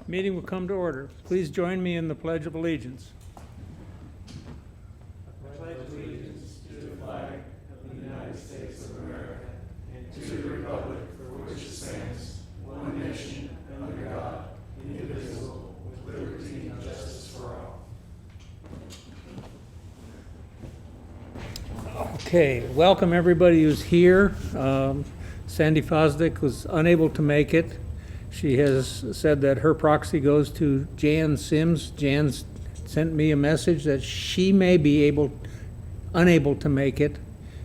Meeting will come to order. Please join me in the Pledge of Allegiance. Okay, welcome everybody who's here. Sandy Fosdick was unable to make it. She has said that her proxy goes to Jan Sims. Jan's sent me a message that she may be unable to make it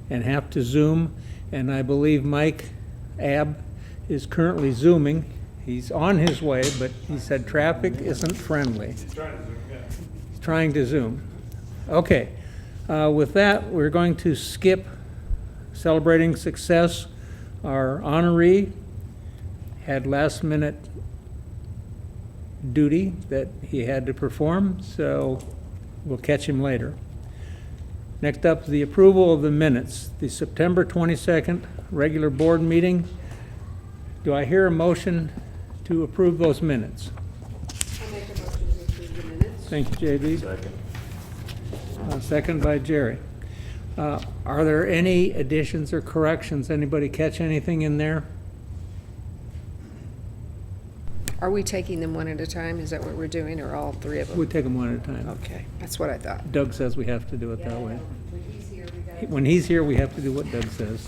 and have to Zoom. And I believe Mike Abb is currently Zooming. He's on his way, but he said traffic isn't friendly. He's trying to Zoom, yeah. He's trying to Zoom. Okay. With that, we're going to skip celebrating success. Our honoree had last-minute duty that he had to perform, so we'll catch him later. Next up, the approval of the minutes. The September 22nd regular board meeting. Do I hear a motion to approve those minutes? I'll make a motion to approve the minutes. Thank you, JB. Second. Second by Jerry. Are there any additions or corrections? Anybody catch anything in there? Are we taking them one at a time? Is that what we're doing, or all three of them? We take them one at a time. Okay, that's what I thought. Doug says we have to do it that way. When When he's here, we have to do what Doug says.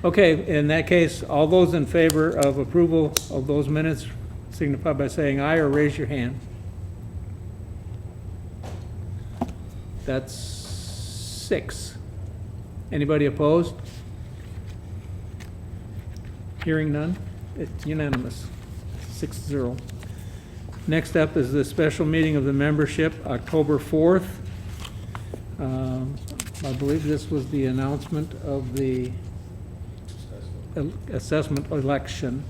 Okay, in that case, all those in favor of approval of those minutes signify by saying aye or raise your hand. That's 6. Anybody opposed? Hearing none, it's unanimous, 6-0. Next up is the special meeting of the membership, October 4th. I believe this was the announcement of the assessment election.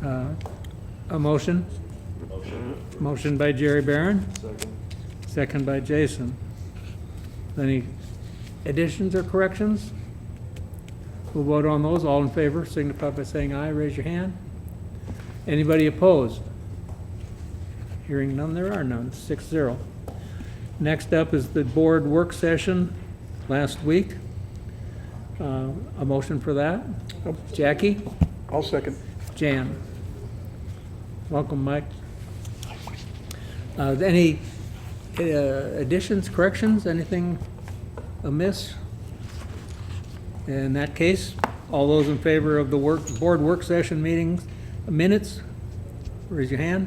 A motion? Motion by Jerry Barron. Second. Second by Jason. Any additions or corrections? We'll vote on those. All in favor signify by saying aye. Raise your hand. Anybody opposed? Hearing none, there are none. 6-0. Next up is the board work session last week. A motion for that? Jackie? I'll second. Jan? Welcome, Mike. Any additions, corrections, anything amiss? In that case, all those in favor of the board work session meetings minutes, raise your hand.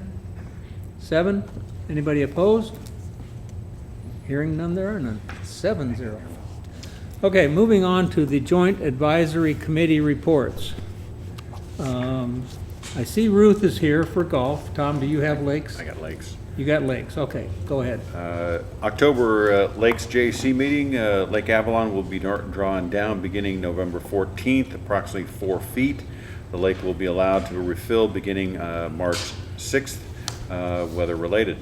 7. Anybody opposed? Hearing none, there are none. 7-0. Okay, moving on to the Joint Advisory Committee reports. I see Ruth is here for golf. Tom, do you have lakes? I got lakes. You got lakes, okay, go ahead. October Lakes JC meeting, Lake Avalon will be drawn down beginning November 14th, approximately 4 feet. The lake will be allowed to refill beginning March 6th, weather related.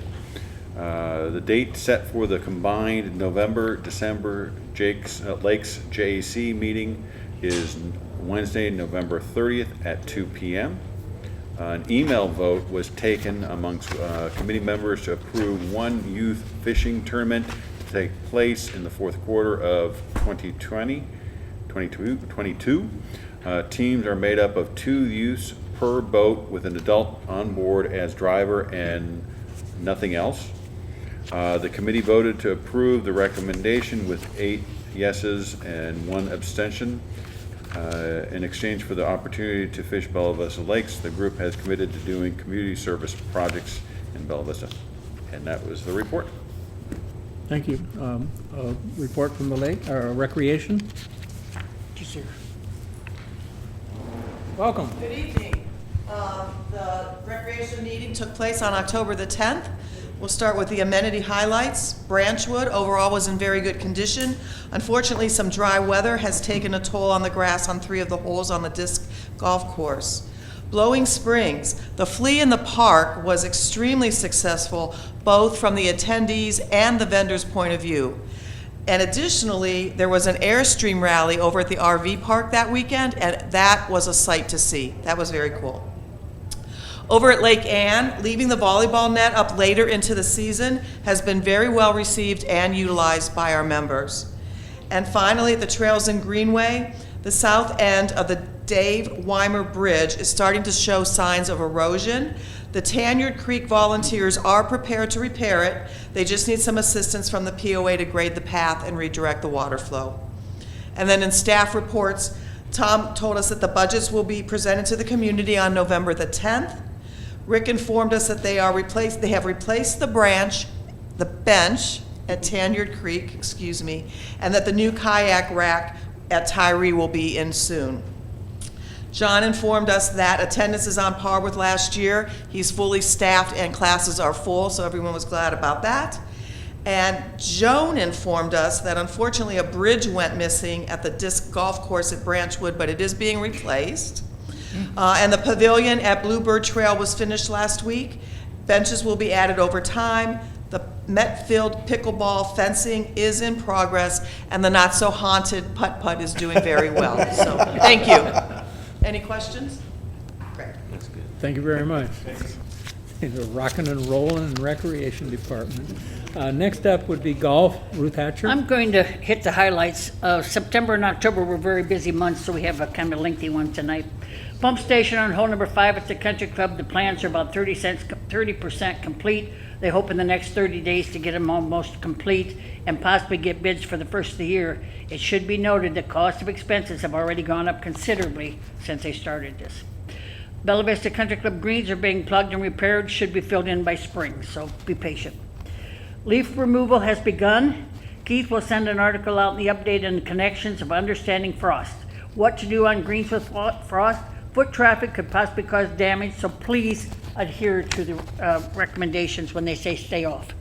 The date set for the combined November-December Lakes JAC meeting is Wednesday, November 30th at 2 p.m. An email vote was taken amongst committee members to approve one youth fishing tournament to take place in the fourth quarter of 2022. Teams are made up of 2 youths per boat with an adult on board as driver and nothing else. The committee voted to approve the recommendation with 8 yeses and 1 abstention. In exchange for the opportunity to fish Bella Vista Lakes, the group has committed to doing community service projects in Bella Vista. And that was the report. Thank you. A report from the lake, or recreation? Just here. Welcome. Good evening. The recreation meeting took place on October the 10th. We'll start with the amenity highlights. Branchwood overall was in very good condition. Unfortunately, some dry weather has taken a toll on the grass on 3 of the holes on the disc golf course. Blowing Springs, the flea in the park was extremely successful, both from the attendees and the vendors' point of view. And additionally, there was an Airstream rally over at the RV park that weekend, and that was a sight to see. That was very cool. Over at Lake Ann, leaving the volleyball net up later into the season has been very well received and utilized by our members. And finally, at the Trails and Greenway, the south end of the Dave Weimer Bridge is starting to show signs of erosion. The Tanyard Creek volunteers are prepared to repair it. They just need some assistance from the POA to grade the path and redirect the water flow. And then in staff reports, Tom told us that the budgets will be presented to the community on November the 10th. Rick informed us that they have replaced the bench at Tanyard Creek, and that the new kayak rack at Tyree will be in soon. John informed us that attendance is on par with last year. He's fully staffed and classes are full, so everyone was glad about that. And Joan informed us that unfortunately a bridge went missing at the disc golf course at Branchwood, but it is being replaced. And the pavilion at Bluebird Trail was finished last week. Benches will be added over time. The Metfield pickleball fencing is in progress, and the not-so-haunted putt-putt is doing very well. So, thank you. Any questions? Great. Thank you very much. We're rocking and rolling in Recreation Department. Next up would be golf. Ruth Hatcher. I'm going to hit the highlights. September and October were very busy months, so we have a kind of lengthy one tonight. Pump station on hole number 5 at the Country Club. The plans are about 30% complete. They hope in the next 30 days to get them almost complete and possibly get bids for the first of the year. It should be noted that cost of expenses have already gone up considerably since they started this. Bella Vista Country Club greens are being plugged and repaired, should be filled in by spring, so be patient. Leaf removal has begun. Keith will send an article out in the update on the connections of understanding frost. What to do on greens with frost. Foot traffic could possibly cause damage, so please adhere to the recommendations when they say stay off.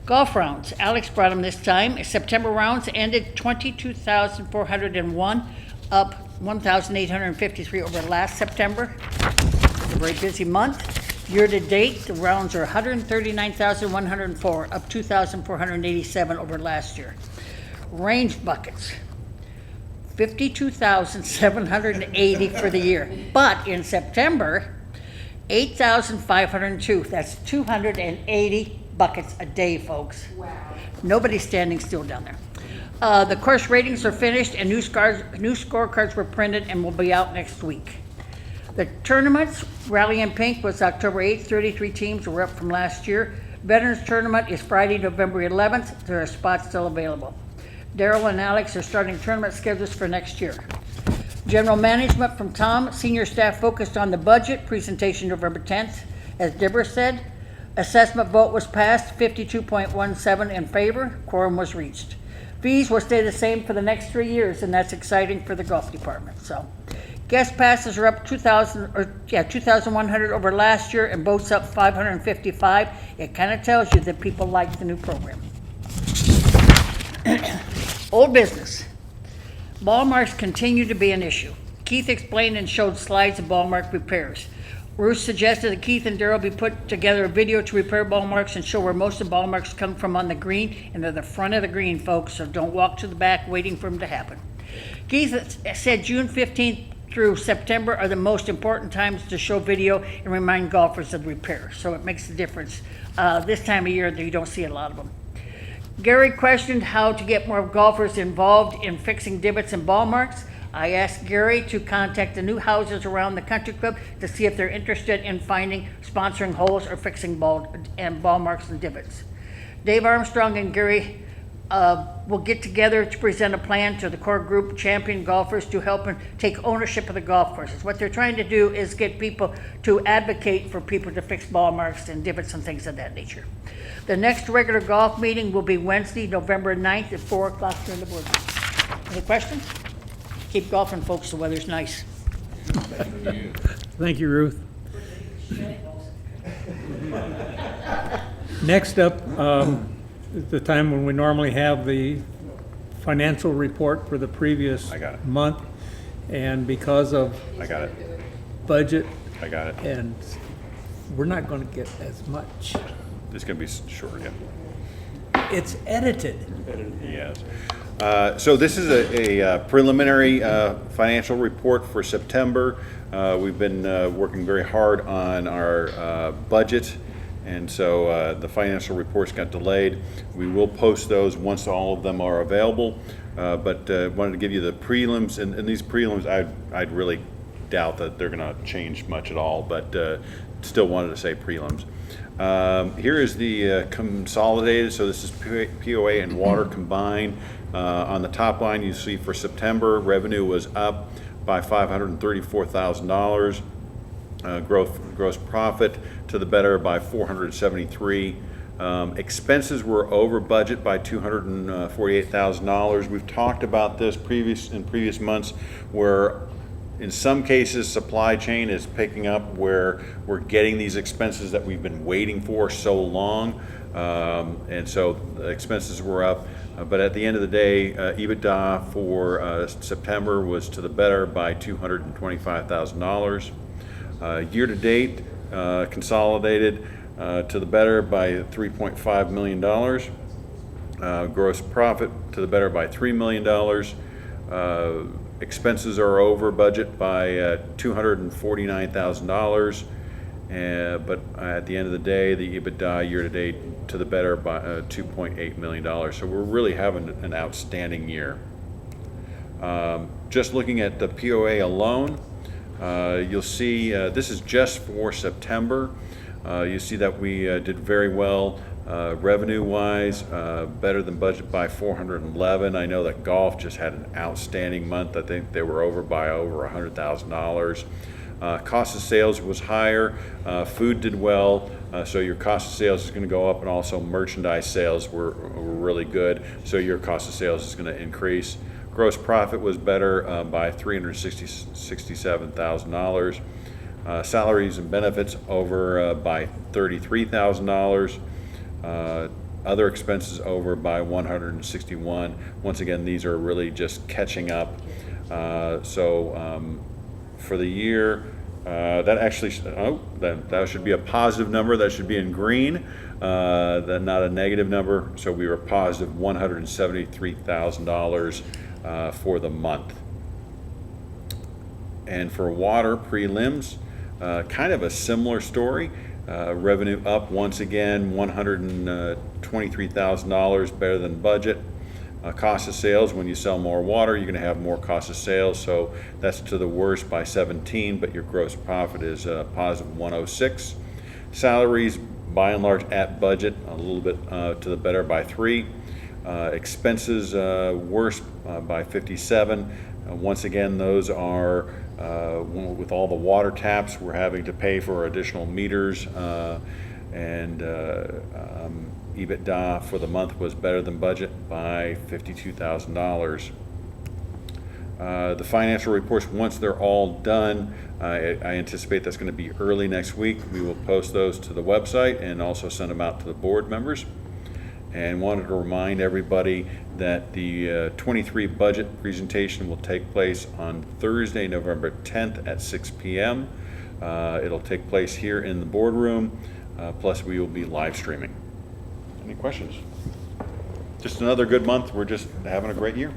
Golf rounds. Alex brought them this time. September rounds ended 22,401, up 1,853 over last September. It's a very busy month. Year to date, the rounds are 139,104, up 2,487 over last year. Ranged buckets. 52,780 for the year. But in September, 8,502. That's 280 buckets a day, folks. Wow. Nobody's standing still down there. The course ratings are finished and new scorecards were printed and will be out next week. The tournaments, Rally in Pink was October 8th. 33 teams were up from last year. Veterans Tournament is Friday, November 11th. There are spots still available. Daryl and Alex are starting tournament schedules for next year. General management from Tom. Senior staff focused on the budget. Presentation November 10th. As Deborah said, assessment vote was passed, 52.17 in favor. Quorum was reached. Fees will stay the same for the next 3 years, and that's exciting for the golf department. So, guest passes are up 2,100 over last year, and boats up 555. It kind of tells you that people like the new program. Old business. Ball marks continue to be an issue. Keith explained and showed slides of ball mark repairs. Ruth suggested that Keith and Darryl be put together a video to repair ball marks and show where most of the ball marks come from on the green, and they're the front of the green, folks, so don't walk to the back waiting for them to happen. Keith said June 15th through September are the most important times to show video and remind golfers of the repair, so it makes a difference. This time of year, you don't see a lot of them. Gary questioned how to get more golfers involved in fixing divots and ball marks. I asked Gary to contact the new houses around the country club to see if they're interested in sponsoring holes or fixing ball marks and divots. Dave Armstrong and Gary will get together to present a plan to the core group champion golfers to help and take ownership of the golf courses. What they're trying to do is get people to advocate for people to fix ball marks and divots and things of that nature. The next regular golf meeting will be Wednesday, November 9th at 4 o'clock during the board meeting. Any questions? Keep golfing, folks. The weather's nice. Thank you, Ruth. Next up, is the time when we normally have the financial report for the previous month. And because of budget, and we're not going to get as much. It's going to be short, yeah. It's edited. Yes. So this is a preliminary financial report for September. We've been working very hard on our budget, and so the financial reports got delayed. We will post those once all of them are available, but wanted to give you the prelims, and these prelims I'd really doubt that they're going to change much at all, but still wanted to say prelims. Here is the consolidated, so this is POA and water combined. On the top line, you see for September, revenue was up by $534,000. Gross profit to the better by $473,000. Expenses were over budget by $248,000. We've talked about this in previous months, where in some cases supply chain is picking up, where we're getting these expenses that we've been waiting for so long, and so the expenses were up. But at the end of the day, EBITDA for September was to the better by $225,000. Year to date, consolidated to the better by $3.5 million. Gross profit to the better by $3 million. Expenses are over budget by $249,000. But at the end of the day, the EBITDA year to date to the better by $2.8 million. So we're really having an outstanding year. Just looking at the POA alone, you'll see this is just for September. You see that we did very well revenue-wise, better than budget by $411,000. I know that golf just had an outstanding month. I think they were over by over $100,000. Cost of sales was higher. Food did well, so your cost of sales is going to go up, and also merchandise sales were really good, so your cost of sales is going to increase. Gross profit was better by $367,000. Salaries and benefits over by $33,000. Other expenses over by $161,000. Once again, these are really just catching up. For the year, that actually, that should be a positive number. That should be in green, not a negative number. So we were positive $173,000 for the month. And for water prelims, kind of a similar story. Revenue up once again, $123,000 better than budget. Cost of sales, when you sell more water, you're going to have more cost of sales, so that's to the worst by 17, but your gross profit is positive 106. Salaries, by and large, at budget, a little bit to the better by 3. Expenses worse by 57. Once again, those are with all the water taps, we're having to pay for additional meters, and EBITDA for the month was better than budget by $52,000. The financial reports, once they're all done, I anticipate that's going to be early next week. We will post those to the website and also send them out to the board members. And wanted to remind everybody that the 23 budget presentation will take place on Thursday, November 10th at 6 p.m. It'll take place here in the boardroom, plus we will be live streaming. Any questions? Just another good month. We're just having a great year.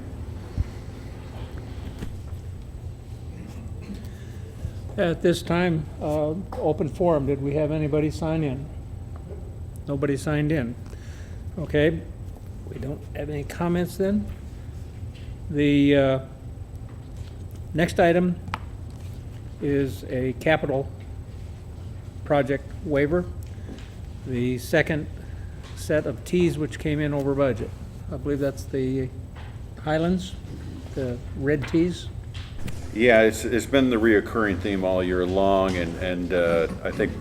At this time, open forum, did we have anybody sign in? Nobody signed in. Okay, we don't have any comments then. The next item is a capital project waiver. The second set of Ts which came in over budget. I believe that's the Highlands, the red Ts. Yeah, it's been the reoccurring theme all year long, and I think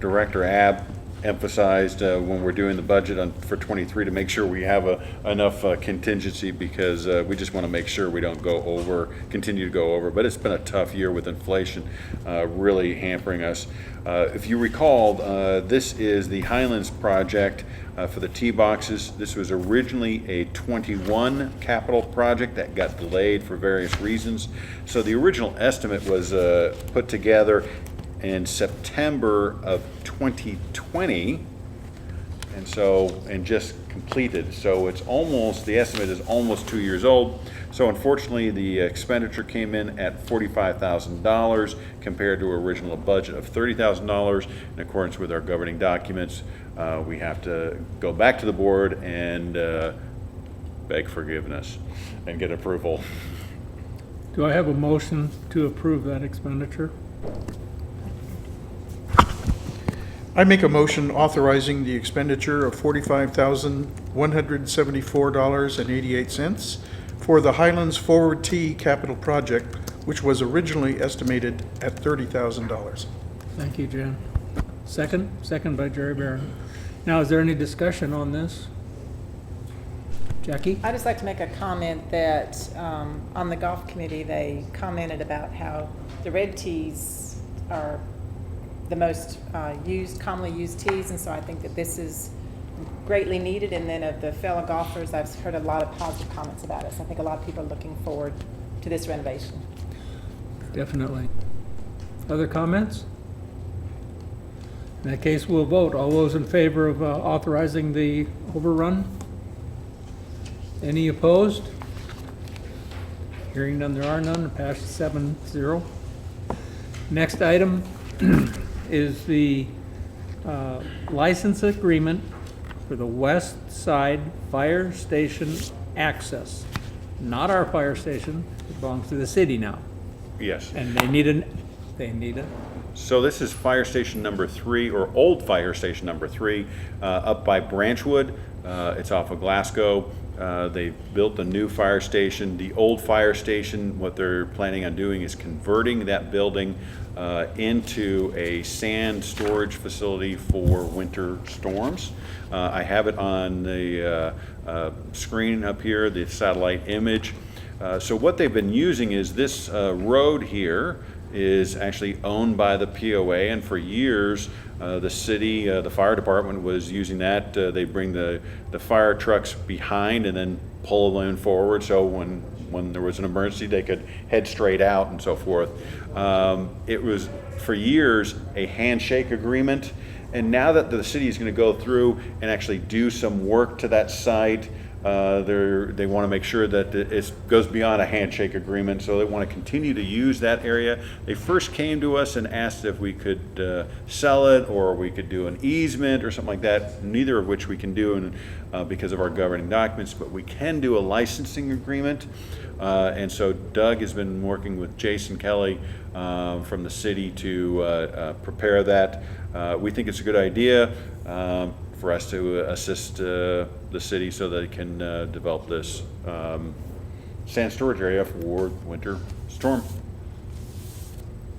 Director Abb emphasized when we're doing the budget for 23 to make sure we have enough contingency, because we just want to make sure we don't continue to go over. But it's been a tough year with inflation really hampering us. If you recall, this is the Highlands project for the tee boxes. This was originally a 21 capital project that got delayed for various reasons. So the original estimate was put together in September of 2020, and so, and just completed. So it's almost, the estimate is almost 2 years old. So unfortunately, the expenditure came in at $45,000 compared to our original budget of $30,000. In accordance with our governing documents, we have to go back to the board and beg forgiveness and get approval. Do I have a motion to approve that expenditure? I make a motion authorizing the expenditure of $45,174.88 for the Highlands Forward T capital project, which was originally estimated at $30,000. Thank you, Jen. Second? Second by Jerry Barron. Now, is there any discussion on this? Jackie? I'd just like to make a comment that on the golf committee, they commented about how the red tees are the most commonly used tees, and so I think that this is greatly needed. And then of the fellow golfers, I've heard a lot of positive comments about it. So I think a lot of people are looking forward to this renovation. Definitely. Other comments? In that case, we'll vote. All those in favor of authorizing the overrun? Any opposed? Hearing none, there are none. It passes 7-0. Next item is the license agreement for the West Side Fire Station access. Not our fire station, it belongs to the city now. Yes. And they need a. So this is fire station number 3, or old fire station number 3, up by Branchwood. It's off of Glasgow. They built a new fire station. The old fire station, what they're planning on doing is converting that building into a sand storage facility for winter storms. I have it on the screen up here, the satellite image. So what they've been using is this road here is actually owned by the POA, and for years the city, the fire department was using that. They bring the fire trucks behind and then pull them forward, so when there was an emergency they could head straight out and so forth. It was for years a handshake agreement, and now that the city is going to go through and actually do some work to that site, they want to make sure that it goes beyond a handshake agreement, so they want to continue to use that area. They first came to us and asked if we could sell it or we could do an easement or something like that, neither of which we can do because of our governing documents, but we can do a licensing agreement. And so Doug has been working with Jason Kelly from the city to prepare that. We think it's a good idea for us to assist the city so that it can develop this sand storage area for winter storm.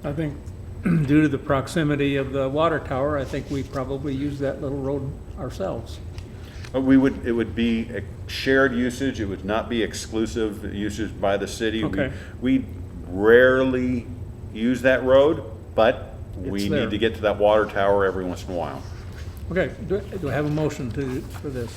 I think due to the proximity of the water tower, I think we probably use that little road ourselves. It would be a shared usage. It would not be exclusive usage by the city. Okay. We rarely use that road, but we It's there. need to get to that water tower every once in a while. Okay, do I have a motion for this?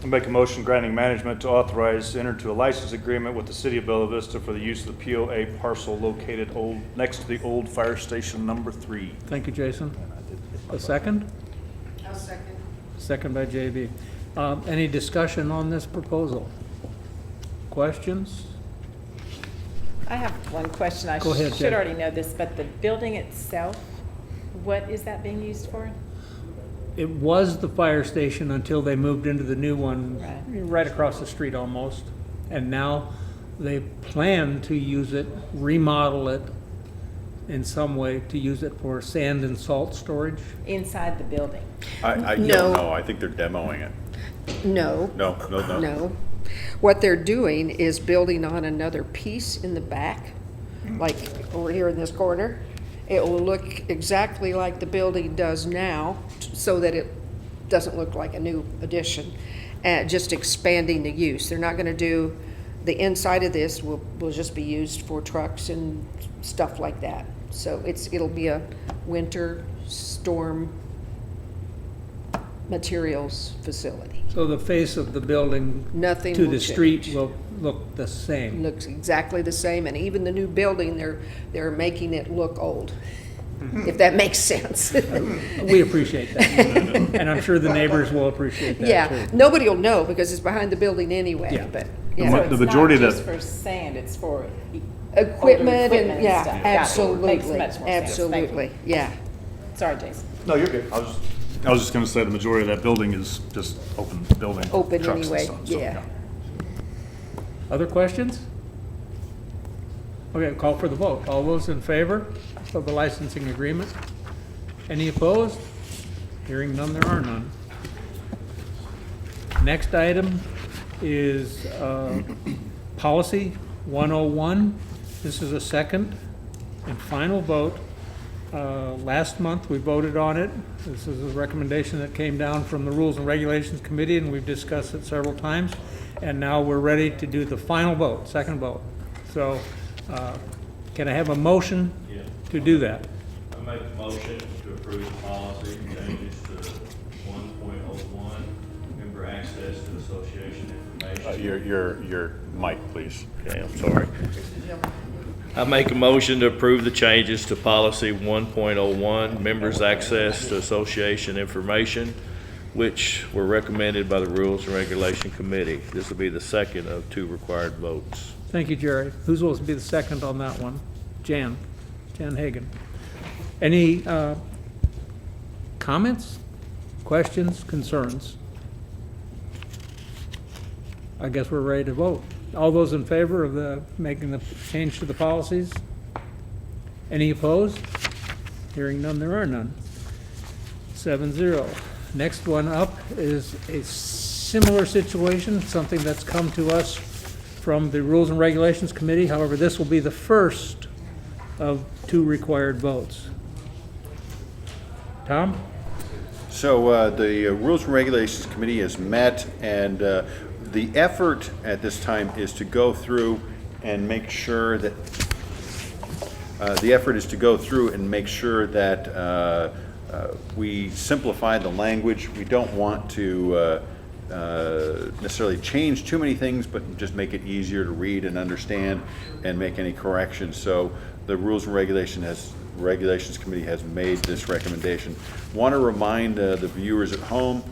I make a motion granting management to authorize to enter into a license agreement with the city of Bella Vista for the use of the POA parcel located next to the old fire station number 3. Thank you, Jason. A second? I'll second. Second by JB. Any discussion on this proposal? Questions? I have one question. I Go ahead, should Jen. already know this, but the building itself, what is that being used for? It was the fire station until they moved into the new one, Right. right across the street almost. And now they plan to use it, remodel it in some way to use it for sand and salt storage. Inside the building? I No. don't know. I think they're demoing it. No. No. No. What they're doing is building on another piece in the back, like over here in this corner. It will look exactly like the building does now, so that it doesn't look like a new addition, just expanding the use. They're not gonna do, the inside of this will just be used for trucks and stuff like that. So it'll be a winter storm materials facility. So the face of the building Nothing to will the street change. will look the same. Looks exactly the same, and even the new building, they're making it look old. if that makes sense. We appreciate that. And I'm sure the neighbors will appreciate that too. Yeah, nobody will know because it's behind the building anyway, Yeah. but, So yeah. it's majority of not that- just for sand, it's for Equipment older and, yeah, stuff. Got it. Makes absolutely, much more sense. Thank you. absolutely, yeah. Sorry, Jason. No, you're good. I was just gonna say the majority of that building is just open building. Open trucks and anyway, stuff, so, yeah. Other questions? Okay, call for the vote. All those in favor of the licensing agreement? Any opposed? Hearing none, there are none. Next item is Policy 101. This is a second and final vote. Last month, we voted on it. This is a recommendation that came down from the Rules and Regulations Committee, and we've discussed it several times. And now we're ready to do the final vote, second vote. So, can I have a motion to do that? I make a motion to approve the policy changes to 1.01, member access to association information. Your mic, please. Okay, I'm sorry. I make a motion to approve the changes to policy 1.01, members access to association information, which were recommended by the Rules and Regulation Committee. This will be the second of 2 required votes. Thank you, Jerry. Who's supposed to be the second on that one? Jan Hagan. Any comments, questions, concerns? I guess we're ready to vote. All those in favor of making the change to the policies? Any opposed? Hearing none, there are none. 7-0. Next one up is a similar situation, something that's come to us from the Rules and Regulations Committee. However, this will be the first of 2 required votes. Tom? So the Rules and Regulations Committee has met, and the effort at this time is to go through and make sure that we simplify the language. We don't want to necessarily change too many things, but just make it easier to read and understand and make any corrections. So the Rules and Regulations Committee has made this recommendation. Want to remind the viewers at home,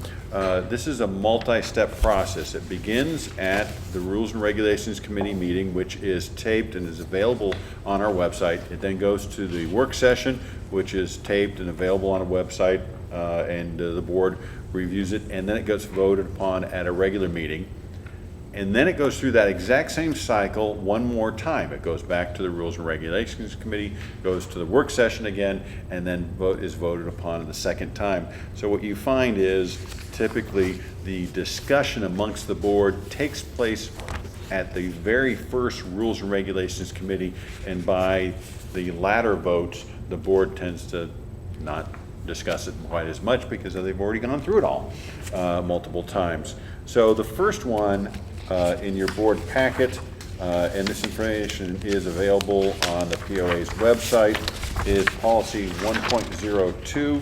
this is a multi-step process. It begins at the Rules and Regulations Committee meeting, which is taped and is available on our website. It then goes to the work session, which is taped and available on a website, and the board reviews it, and then it gets voted upon at a regular meeting. And then it goes through that exact same cycle one more time. It goes back to the Rules and Regulations Committee, goes to the work session again, and then is voted upon the second time. So what you find is typically the discussion amongst the board takes place at the very first Rules and Regulations Committee, and by the latter votes, the board tends to not discuss it quite as much because they've already gone through it all multiple times. So the first one in your board packet, and this information is available on the POA's website, is policy 1.02,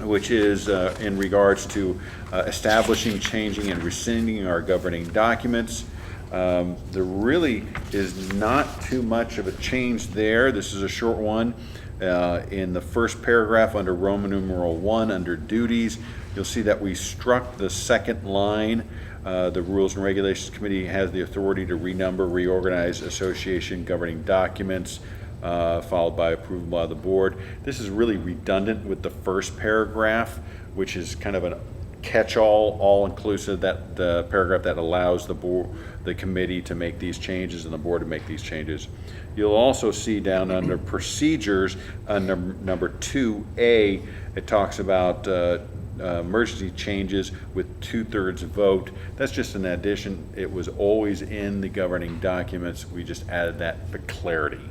which is in regards to establishing, changing, and rescinding our governing documents. There really is not too much of a change there. This is a short one. In the first paragraph under Roman numeral 1, under duties, you'll see that we struck the second line. The Rules and Regulations Committee has the authority to renumber, reorganize association governing documents, followed by approval by the board. This is really redundant with the first paragraph, which is kind of a catch-all, all-inclusive, that the paragraph that allows the committee to make these changes and the board to make these changes. You'll also see down under procedures, under number 2A, it talks about emergency changes with 2/3 vote. That's just an addition. It was always in the governing documents. We just added that for clarity.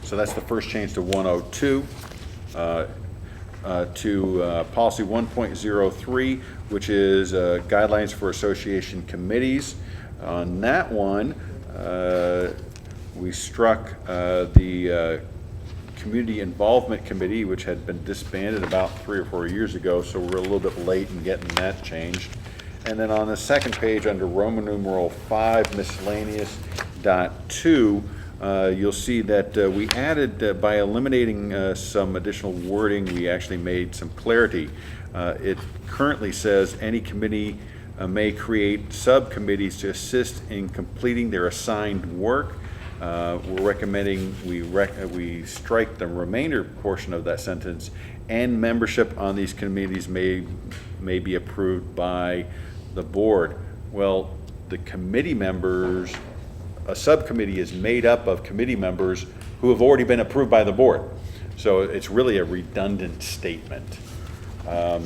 So that's the first change to 102. To policy 1.03, which is guidelines for association committees. On that one, we struck the Community Involvement Committee, which had been disbanded about 3 or 4 years ago, so we're a little bit late in getting that changed. And then on the second page, under Roman numeral 5, miscellaneous .2, you'll see that we added, by eliminating some additional wording, we actually made some clarity. It currently says any committee may create subcommittees to assist in completing their assigned work. We're recommending we strike the remainder portion of that sentence, and membership on these committees may be approved by the board. Well, the committee members, a subcommittee is made up of committee members who have already been approved by the board. So it's really a redundant statement. Okay,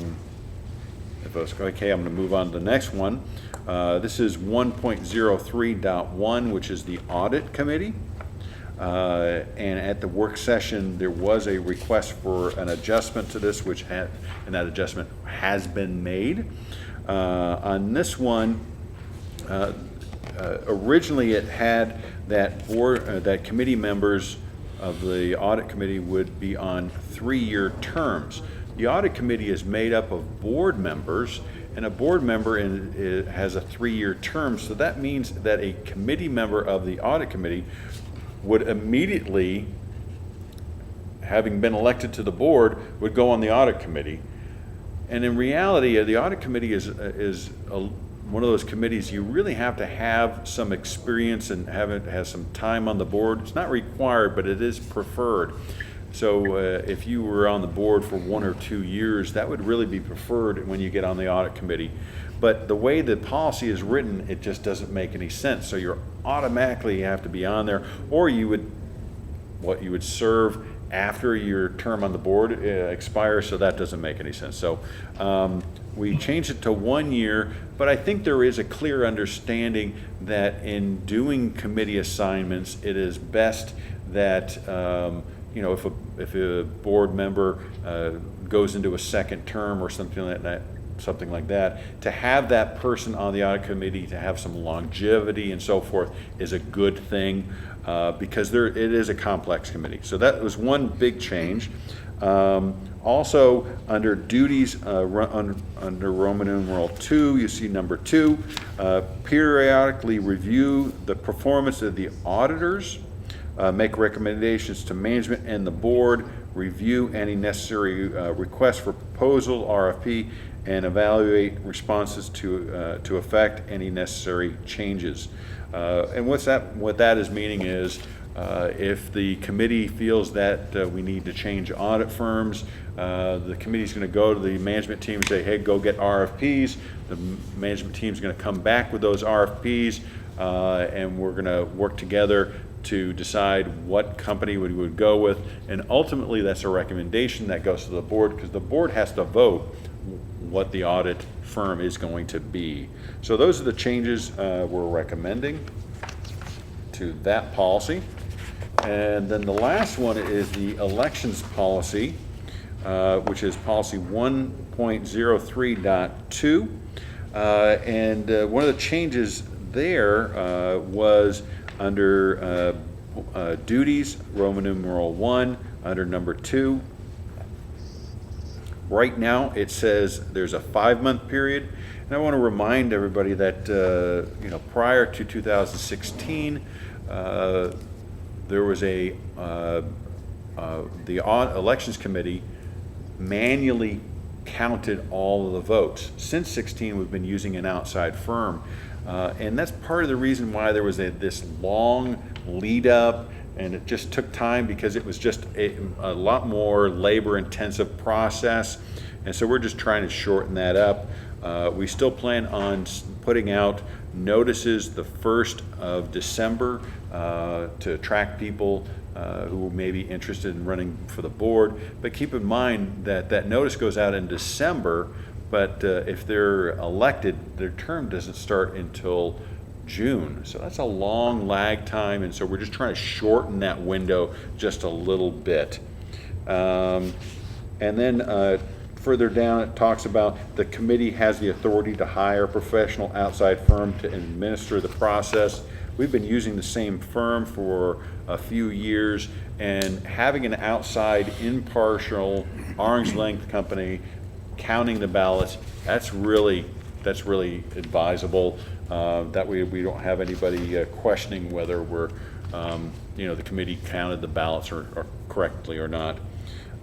I'm going to move on to the next one. This is 1.03.1, which is the audit committee. And at the work session, there was a request for an adjustment to this, and that adjustment has been made. On this one, originally it had that that committee members of the audit committee would be on 3-year terms. The audit committee is made up of board members, and a board member has a 3-year term, so that means that a committee member of the audit committee would immediately, having been elected to the board, would go on the audit committee. And in reality, the audit committee is one of those committees you really have to have some experience and have some time on the board. It's not required, but it is preferred. So if you were on the board for 1 or 2 years, that would really be preferred when you get on the audit committee. But the way the policy is written, it just doesn't make any sense. So you're automatically have to be on there, or you would serve after your term on the board expires, so that doesn't make any sense. So we changed it to 1 year, but I think there is a clear understanding that in doing committee assignments, it is best that if a board member goes into a second term or something like that, to have that person on the audit committee to have some longevity and so forth is a good thing, because it is a complex committee. So that was one big change. Also, under duties, under Roman numeral 2, you see number 2, periodically review the performance of the auditors, make recommendations to management and the board, review any necessary requests for proposal, RFP, and evaluate responses to effect any necessary changes. And what that is meaning is, if the committee feels that we need to change audit firms, the committee's going to go to the management team and say, hey, go get RFPs. The management team's going to come back with those RFPs, and we're going to work together to decide what company we would go with. And ultimately, that's a recommendation that goes to the board, because the board has to vote what the audit firm is going to be. So those are the changes we're recommending to that policy. And then the last one is the elections policy, which is policy 1.03.2. And one of the changes there was under duties, Roman numeral 1, under number 2. Right now, it says there's a 5-month period. And I want to remind everybody that prior to 2016, there was the elections committee manually counted all of the votes. Since 16, we've been using an outside firm, and that's part of the reason why there was this long lead up, and it just took time because it was just a lot more labor-intensive process, and so we're just trying to shorten that up. We still plan on putting out notices the 1st of December to attract people who may be interested in running for the board. But keep in mind that that notice goes out in December, but if they're elected, their term doesn't start until June. So that's a long lag time, and so we're just trying to shorten that window just a little bit. And then further down, it talks about the committee has the authority to hire a professional outside firm to administer the process. We've been using the same firm for a few years, and having an outside, impartial, arm's length company counting the ballots, that's really advisable. That way we don't have anybody questioning whether we're the committee counted the ballots or correctly or not.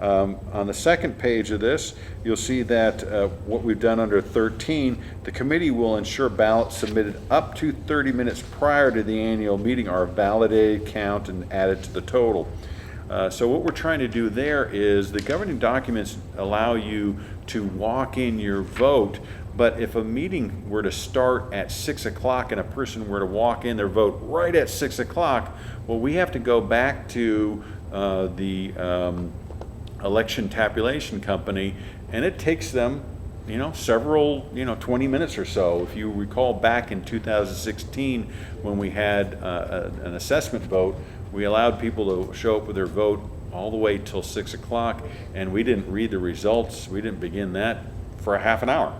On the second page of this, you'll see that what we've done under 13, the committee will ensure ballots submitted up to 30 minutes prior to the annual meeting are validated, counted, and added to the total. So what we're trying to do there is the governing documents allow you to walk in your vote, but if a meeting were to start at 6 o'clock and a person were to walk in their vote right at 6 o'clock, well, we have to go back to the election tabulation company, and it takes them, several, 20 minutes or so. If you recall back in 2016 when we had an assessment vote, we allowed people to show up with their vote all the way till 6 o'clock, and we didn't read the results. We didn't begin that for a half an hour.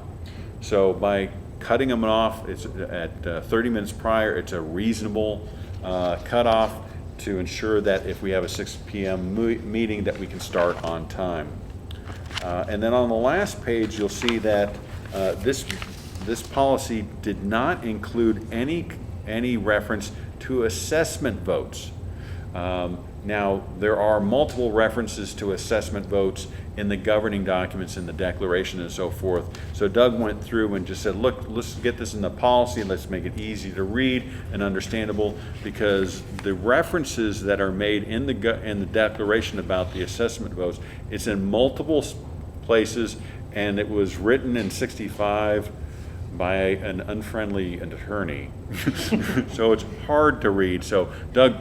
So by cutting them off, it's at 30 minutes prior, it's a reasonable cutoff to ensure that if we have a 6 p.m. meeting that we can start on time. And then on the last page, you'll see that this policy did not include any reference to assessment votes. Now, there are multiple references to assessment votes in the governing documents, in the declaration and so forth. So Doug went through and just said, look, let's get this in the policy and let's make it easy to read and understandable, because the references that are made in the declaration about the assessment votes, it's in multiple places, and it was written in 65 by an unfriendly attorney. So it's hard to read. So Doug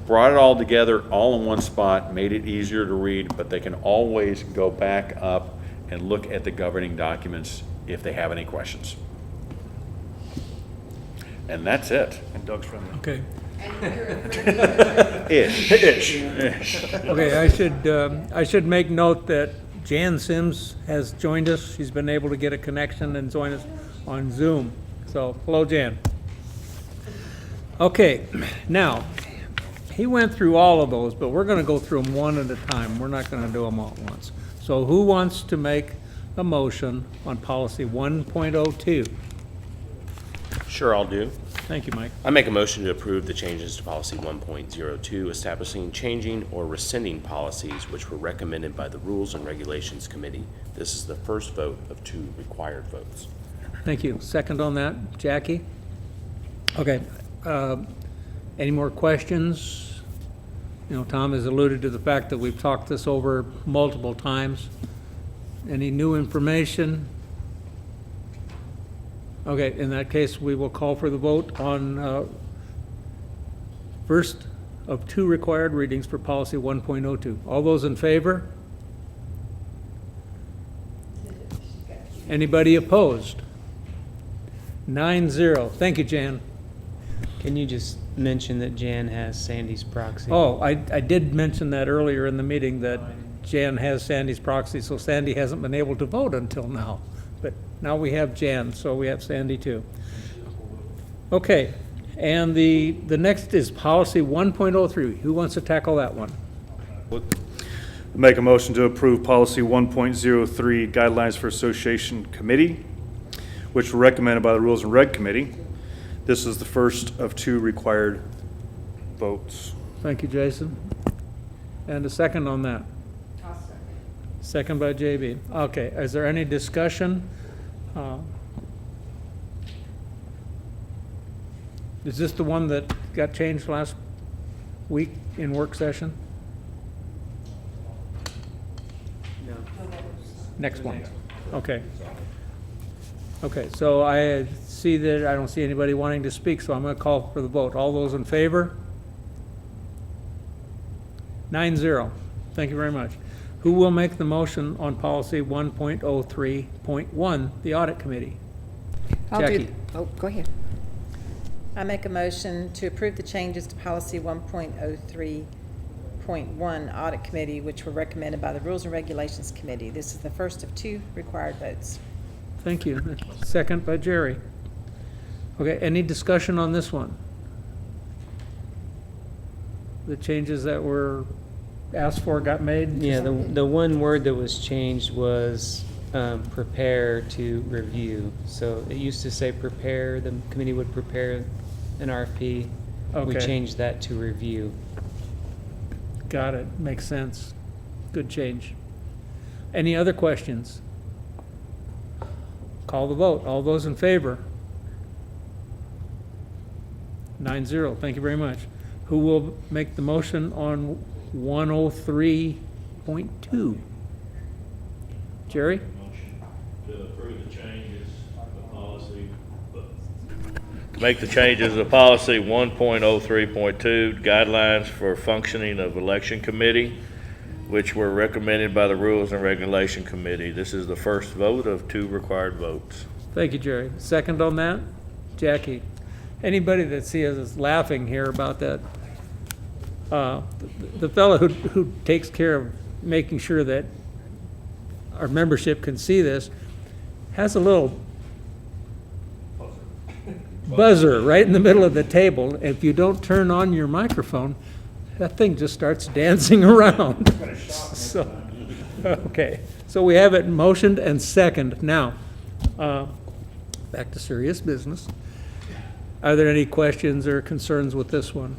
brought it all together all in one spot, made it easier to read, but they can always go back up and look at the governing documents if they have any questions. And that's it. And Doug's friendly. Okay. Ish. Okay, I should make note that Jan Sims has joined us. She's been able to get a connection and join us on Zoom. So, hello, Jan. Okay, now, he went through all of those, but we're going to go through them one at a time. We're not going to do them all at once. So who wants to make a motion on policy 1.02? Sure, I'll do. Thank you, Mike. I make a motion to approve the changes to policy 1.02, establishing, changing, or rescinding policies which were recommended by the Rules and Regulations Committee. This is the first vote of 2 required votes. Thank you. Second on that, Jackie? Okay. Any more questions? Tom has alluded to the fact that we've talked this over multiple times. Any new information? Okay, in that case, we will call for the vote on first of 2 required readings for policy 1.02. All those in favor? Anybody opposed? 9-0. Thank you, Jan. Can you just mention that Jan has Sandy's proxy? Oh, I did mention that earlier in the meeting, that Jan has Sandy's proxy, so Sandy hasn't been able to vote until now. But now we have Jan, so we have Sandy too. Okay, and the next is policy 1.03. Who wants to tackle that one? Make a motion to approve policy 1.03, guidelines for association committee, which were recommended by the Rules and Reg Committee. This is the first of 2 required votes. Thank you, Jason. And a second on that? Second by JB. Okay, is there any discussion? Is this the one that got changed last week in work session? No. Next one. Okay. Okay, so I see that I don't see anybody wanting to speak, so I'm going to call for the vote. All those in favor? 9-0. Thank you very much. Who will make the motion on policy 1.03.1, the audit committee? Jackie. Go ahead. I make a motion to approve the changes to policy 1.03.1 audit committee, which were recommended by the Rules and Regulations Committee. This is the first of 2 required votes. Thank you. Second by Jerry. Okay, any discussion on this one? The changes that were asked for got made? Yeah, the one word that was changed was prepare to review. So it used to say prepare, the committee would prepare an RFP, We Okay. changed that to review. Got it, makes sense. Good change. Any other questions? Call the vote. All those in favor? 9-0, thank you very much. Who will make the motion on 103.2? Jerry? To approve the changes to policy. To make the changes to policy 1.03.2, guidelines for functioning of election committee, which were recommended by the Rules and Regulation Committee. This is the first vote of 2 required votes. Thank you, Jerry. Second on that? Jackie? Anybody that sees us laughing here about that, the fellow who takes care of making sure that our membership can see this, has a little buzzer right in the middle of the table. If you don't turn on your microphone, that thing just starts dancing around. So, okay, so we have it motioned and second. Now, back to serious business. Are there any questions or concerns with this one?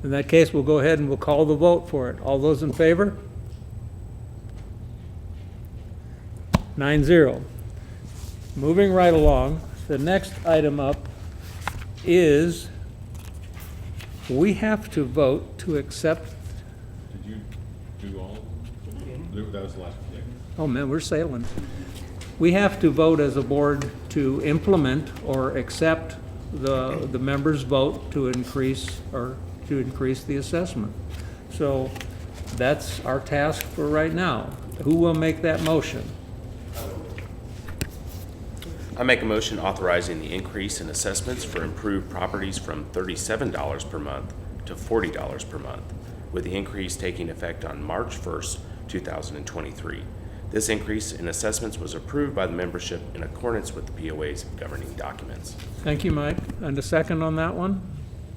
In that case, we'll go ahead and we'll call the vote for it. All those in favor? 9-0. Moving right along, the next item up is we have to vote to accept. Did you do all? That was the last one. Oh man, we're sailing. We have to vote as a board to implement or accept the members' vote to increase the assessment. So that's our task for right now. Who will make that motion? I make a motion authorizing the increase in assessments for improved properties from $37 per month to $40 per month, with the increase taking effect on March 1st, 2023. This increase in assessments was approved by the membership in accordance with the POA's governing documents. Thank you, Mike. And a second on that one?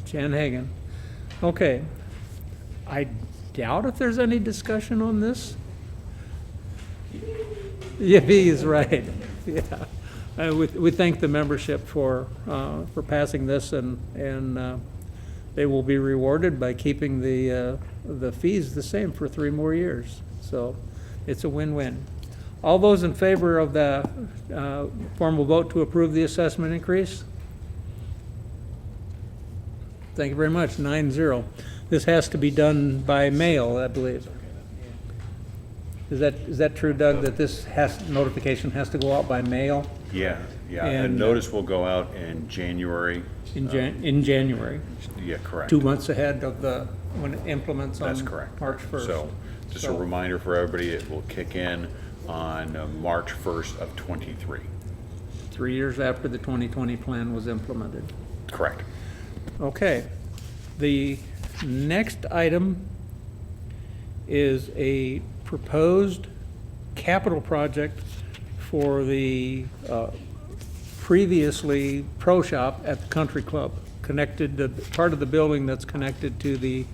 Jan Hagan. Okay. I doubt if there's any discussion on this. Yeah, he is right. Yeah. We thank the membership for passing this, and they will be rewarded by keeping the fees the same for 3 more years. So it's a win-win. All those in favor of the formal vote to approve the assessment increase? Thank you very much, 9-0. This has to be done by mail, I believe. Is that true, Doug, that this notification has to go out by mail? Yeah, yeah. A And, notice will go out in January. In January, Yeah, correct. 2 months ahead of when it implements on That's correct. March 1st. So, just a So- reminder for everybody, it will kick in on March 1st of '23. 3 years after the 2020 plan was implemented. Correct. Okay. The next item is a proposed capital project for the previously pro shop at the country club, connected to part of the building that's connected to the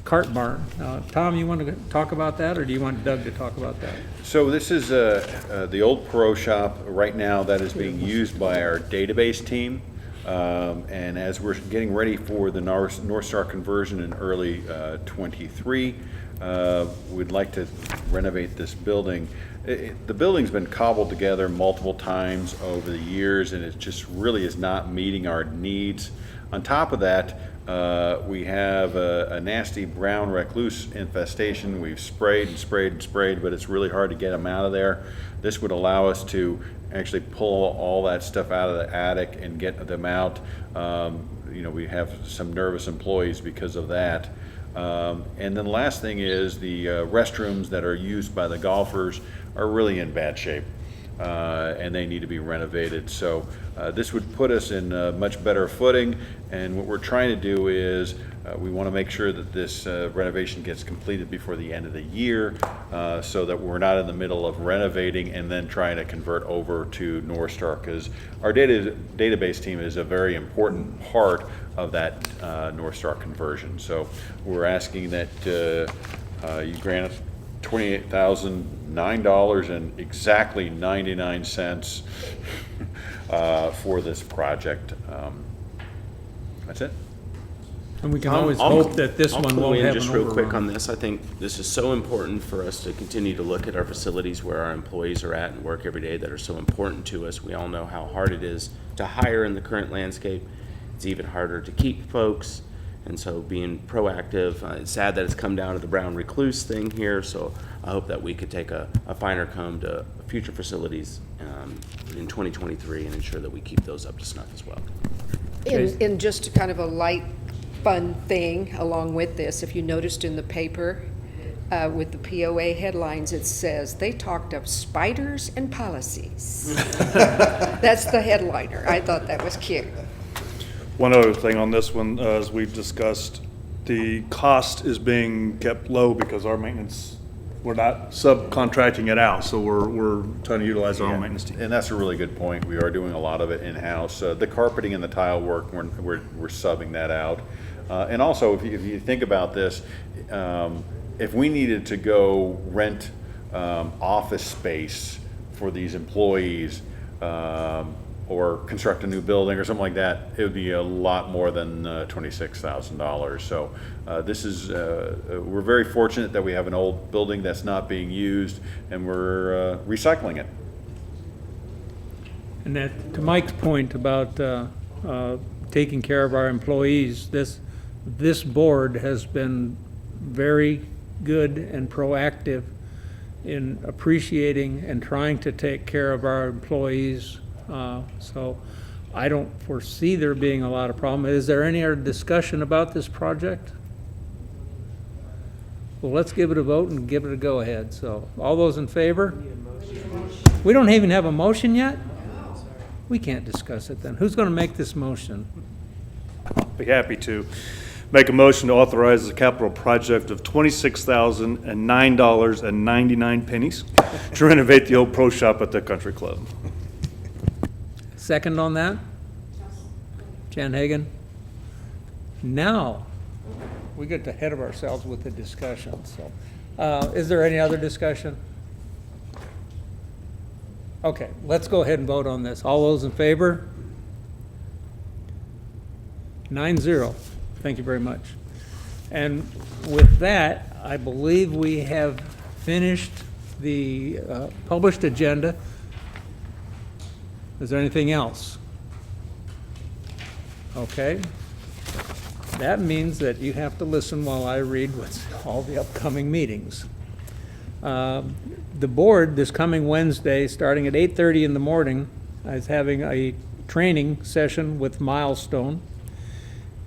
cart barn. Tom, you want to talk about that, or do you want Doug to talk about that? So this is the old pro shop right now that is being used by our database team. And as we're getting ready for the North Star conversion in early '23, we'd like to renovate this building. The building's been cobbled together multiple times over the years, and it just really is not meeting our needs. On top of that, we have a nasty brown recluse infestation. We've sprayed and sprayed and sprayed, but it's really hard to get them out of there. This would allow us to actually pull all that stuff out of the attic and get them out. We have some nervous employees because of that. And then the last thing is the restrooms that are used by the golfers are really in bad shape, and they need to be renovated. So this would put us in a much better footing, and what we're trying to do is we want to make sure that this renovation gets completed before the end of the year, so that we're not in the middle of renovating and then trying to convert over to North Star, because our database team is a very important part of that North Star conversion. So we're asking that you grant us $28,009 and exactly 99 cents for this project. That's it. And we can always hope that this one I'll won't clue in have an just real quick on overrun. this. I think this is so important for us to continue to look at our facilities where our employees are at and work every day that are so important to us. We all know how hard it is to hire in the current landscape. It's even harder to keep folks. And so being proactive, it's sad that it's come down to the brown recluse thing here. So I hope that we could take a finer comb to future facilities in 2023 and ensure that we keep those up to snuff as well. In just kind of a light, fun thing along with this, if you noticed in the paper, with the POA headlines, it says, they talked of spiders and policies. That's the headliner. I thought that was cute. One other thing on this one, as we've discussed, the cost is being kept low because our maintenance, we're not subcontracting it out, so we're trying to utilize our own maintenance team. And that's a really good point. We are doing a lot of it in-house. The carpeting and the tile work, we're subbing that out. And also, if you think about this, if we needed to go rent office space for these employees, or construct a new building or something like that, it would be a lot more than $26,000. So this is, we're very fortunate that we have an old building that's not being used, and we're recycling it. And that, to Mike's point about taking care of our employees, this board has been very good and proactive in appreciating and trying to take care of our employees. So I don't foresee there being a lot of problem. Is there any other discussion about this project? Well, let's give it a vote and give it a go-ahead. So all those in favor? We don't even have a motion yet? We can't discuss it then. Who's going to make this motion? Be happy to. Make a motion to authorize the capital project of $26,009.99 to renovate the old pro shop at the country club. Second on that? Jan Hagan? Now, we get ahead of ourselves with the discussion, so. Is there any other discussion? Okay, let's go ahead and vote on this. All those in favor? 9-0. Thank you very much. And with that, I believe we have finished the published agenda. Is there anything else? Okay. That means that you have to listen while I read what's all the upcoming meetings. The board, this coming Wednesday, starting at 8:30 in the morning, is having a training session with Milestone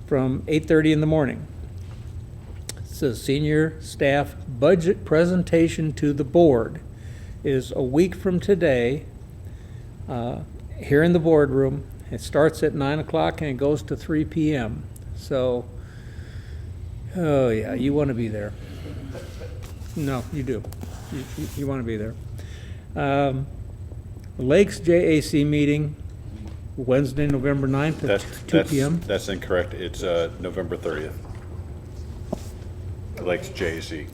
from 8:30 in the morning. It's a senior staff budget presentation to the board. It is a week from today, here in the boardroom. It starts at 9 o'clock and it goes to 3 p.m. So, oh yeah, you want to be there. No, you do. You want to be there. Lakes JAC meeting, Wednesday, November 9th at 2 p.m. That's incorrect. It's November 30th. Lakes JAC.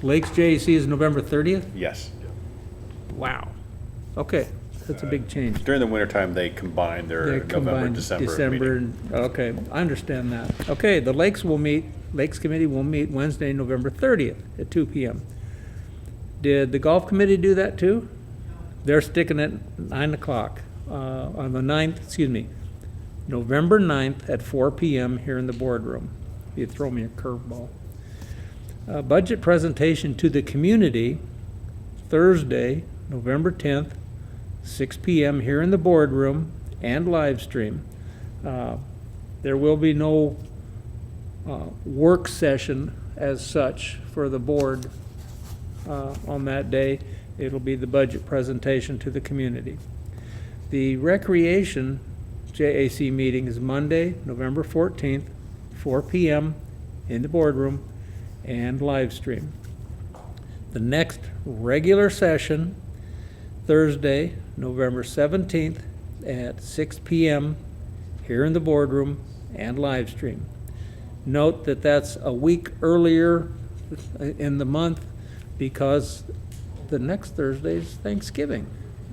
Lakes JAC is November 30th? Yes. Wow. Okay, that's a big change. During the wintertime, they combine their They November, combined December meeting. Okay, I understand that. Okay, the Lakes Committee will meet Wednesday, November 30th at 2 p.m. Did the Golf Committee do that too? They're sticking at 9 o'clock on the 9th, November 9th at 4 p.m. here in the boardroom. You throw me a curveball. Budget presentation to the community, Thursday, November 10th, 6 p.m. here in the boardroom and live stream. There will be no work session as such for the board on that day. It'll be the budget presentation to the community. The Recreation JAC meeting is Monday, November 14th, 4 p.m. in the boardroom and live stream. The next regular session, Thursday, November 17th at 6 p.m. here in the boardroom and live stream. Note that that's a week earlier in the month because the next Thursday is Thanksgiving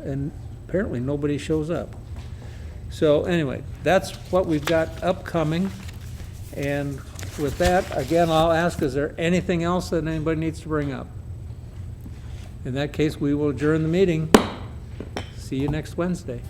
and apparently nobody shows up. So anyway, that's what we've got upcoming. And with that, again, I'll ask, is there anything else that anybody needs to bring up? In that case, we will adjourn the meeting. See you next Wednesday.